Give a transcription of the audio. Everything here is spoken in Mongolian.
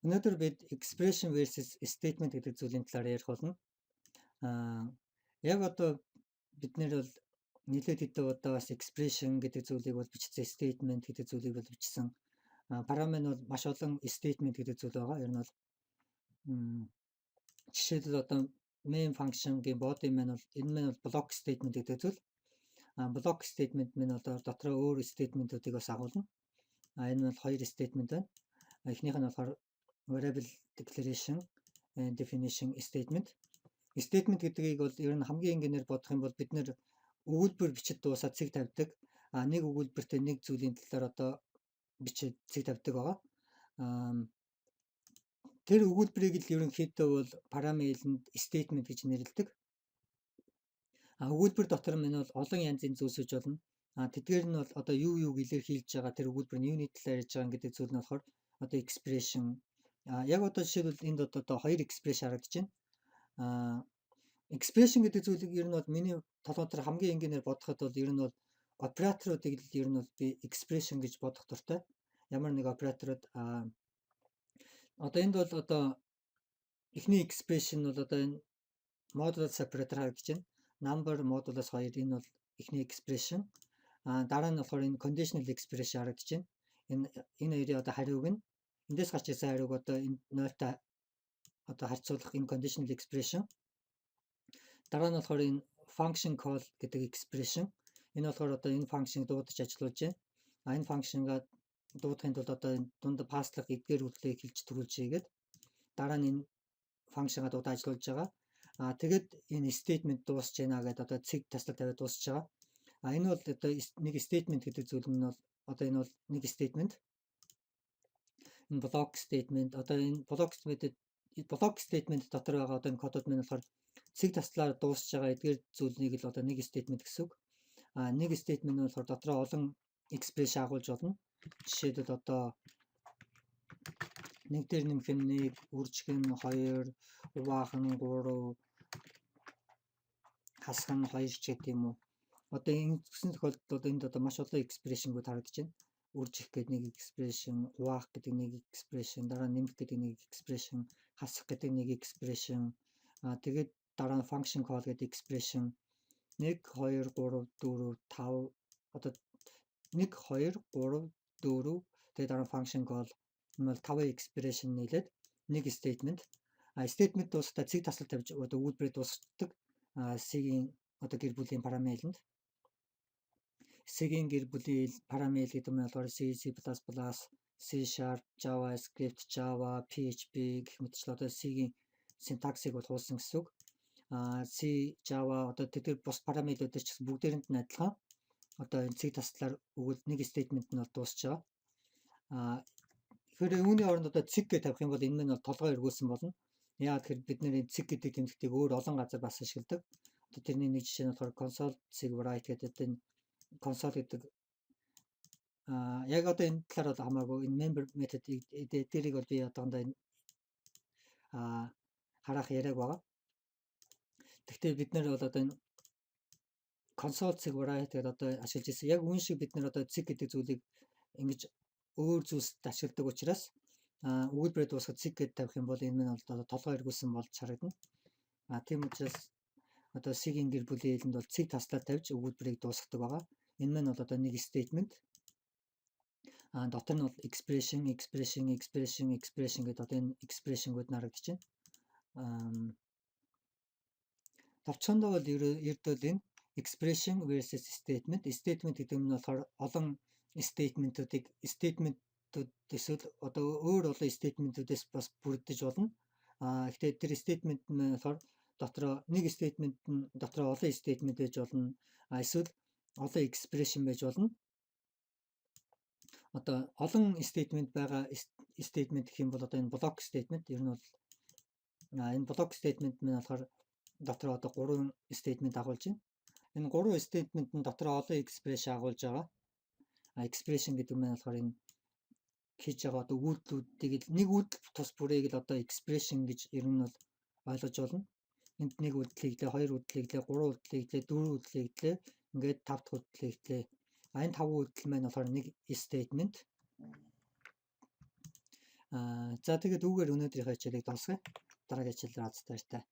Өнөөдөр бид expression versus statement гэдэг зүйлийн талаар ярих болно. Яг одоо бид нэр бол нэлээд хэдэн удаа бас expression гэдэг зүйлийг бол бичсэн, statement гэдэг зүйлийг бол бичсэн. Парамен бол маш олон statement гэдэг зүйл байгаа. Ер нь бол жишээлбэл одоо main function-гийн body маань бол энэ маань бол block statement гэдэг зүйл. Block statement маань одоо дотроо өөр statement-уудыг бас агуулна. Энэ бол хоёр statement байна. Эхнийх нь болохоор variable declaration and definition statement. Statement гэдгийг бол ер нь хамгийн энгийнээр бодох юм бол бид нэр өгүүлбэр бичиж дуусаад цэг тавьдаг. Нэг өгүүлбэртээ нэг зүйлийн талаар одоо бичиж цэг тавьдаг байгаа. Тэр өгүүлбэрийг л ерөнхийдөө бол параметрт statement гэж нэрлэдэг. Өгүүлбэр дотор нь бол олон янзын зүйлсэж болно. Тэдгээр нь бол одоо юу илэрхийлж байгаа, тэр өгүүлбэр нь юуны талаар ярьж байгаа гэдэг зүйл нь болохоор одоо expression. Яг одоо жишээлбэл энд одоо хоёр expression харагдаж байна. Expression гэдэг зүйлийг ер нь бол миний толгой дээр хамгийн энгийнээр бодоход бол ер нь бол операторуудыг л ер нь бол би expression гэж бодох дуртай. Ямар нэг операторууд одоо энд бол одоо эхний expression бол одоо энэ модулс separator харагдаж байна. Number модулс 2 энэ бол эхний expression. Дараа нь болохоор энэ conditional expression харагдаж байна. Энэ хоёрын одоо хариуг нь эндээс гарч ирсэн хариуг одоо энэ 0-тай одоо харьцуулах энэ conditional expression. Дараа нь болохоор энэ function call гэдэг expression. Энэ болохоор одоо энэ function дуудаж ажиллуулж байна. Энэ function-га дуудахын тулд одоо дунд пасслах эдгээр үйлдэлийг хэлж төрүүлж хийгээд дараа нь энэ function-га дуудаж ажиллуулж байгаа. Тэгээд энэ statement дуусж байна гэдэг одоо цэг таслал тавиад дуусж байгаа. Энэ бол одоо нэг statement гэдэг зүйл нь бол одоо энэ бол нэг statement. Энэ block statement одоо энэ block statement дотор байгаа одоо энэ кодууд маань болохоор цэг таслаар дуусж байгаа эдгээр зүйлийг л одоо нэг statement гэсэн үг. Нэг statement нь болохоор дотроо олон expression агуулж болно. Жишээлбэл одоо нэг дээр нэмэх нь 1, үржих нь 2, хуваах нь 3, хасах нь 2 ч гэдэг юм уу. Одоо энэ гэсэн тохиолдолд энд одоо маш олон expression-гууд харагдаж байна. Үржих гэдэг нэг expression, хуваах гэдэг нэг expression, дараа нь нэмэх гэдэг нэг expression, хасах гэдэг нэг expression. Тэгээд дараа нь function call гэдэг expression 1 2 3 4 5 одоо 1 2 3 4 тэгээд дараа нь function call энэ бол 5 expression нийлээд нэг statement. Statement дуусахтаа цэг таслал тавьж одоо өгүүлбэрээ дуусгдаг. C-ийн одоо гэр бүлийн параметрт C-ийн гэр бүлийн параметр гэдэг нь болохоор C, C++, C#, JavaScript, Java, PHP гэх мэтчлэн одоо C-ийн синтаксыг бол хуулсан гэсэн үг. C, Java одоо тэдгээр бус параметрүүд ч гэсэн бүгдээрэнд нь адилхан. Одоо энэ цэг таслаар өгвөл нэг statement нь бол дуусч байгаа. Тэгэхээр үүний оронд одоо цэг гэж тавих юм бол энэ нь бол толгой эргүүлсэн болно. Яагаад тэгэхээр бид нэр цэг гэдэг тэмдэгтийг өөр олон газар бас ашигладаг. Одоо тэрний нэг жишээ нь болохоор console цэг write гэдэг энэ console гэдэг яг одоо энэ талаар бол хамаагүй энэ member method эдгээрийг бол би одоохондоо энэ харах яриаг байгаа. Гэхдээ бид нэр бол одоо энэ console цэг write гэдэг одоо ашиглаж ирсэн. Яг үүн шиг бид нэр одоо цэг гэдэг зүйлийг ингэж өөр зүйлсд ашигладаг учраас өгүүлбэрээ дуусгах цэг гэж тавих юм бол энэ нь бол толгой эргүүлсэн болж харагдана. Тийм учраас одоо C-ийн гэр бүлийн хэлэнд бол цэг таслаар тавьж өгүүлбэрийг дуусгадаг байгаа. Энэ маань бол одоо нэг statement. Дотор нь бол expression гэдэг одоо энэ expression-гууд харагдаж байна. Товчхондоо бол ердөө энэ expression versus statement. Statement гэдэг нь болохоор олон statement-уудыг эсвэл одоо өөр олон statement-уудаас бас бүрдэж болно. Гэхдээ тэр statement нь болохоор дотроо нэг statement нь дотроо олон statement байж болно. Эсвэл олон expression байж болно. Одоо олон statement байгаа statement гэх юм бол одоо энэ block statement ер нь бол энэ block statement нь болохоор дотроо одоо 3 statement агуулж байна. Энэ 3 statement нь дотроо олон expression агуулж байгаа. Expression гэдэг нь болохоор энэ хийж байгаа одоо үйлдэлүүдийг нэг үйлдэл тус бүрийг л одоо expression гэж ер нь бол ойлгож болно. Энд нэг үйлдэл хийлээ, 2 үйлдэл хийлээ, 3 үйлдэл хийлээ, 4 үйлдэл хийлээ, ингээд 5 дахь үйлдэл хийлээ. Энэ 5 үйлдэл маань болохоор нэг statement. За тэгээд үүгээр өнөөдрийнхөө хичээлийг дуусгая. Дараагийн хичээлээр уулзтаа баяртай.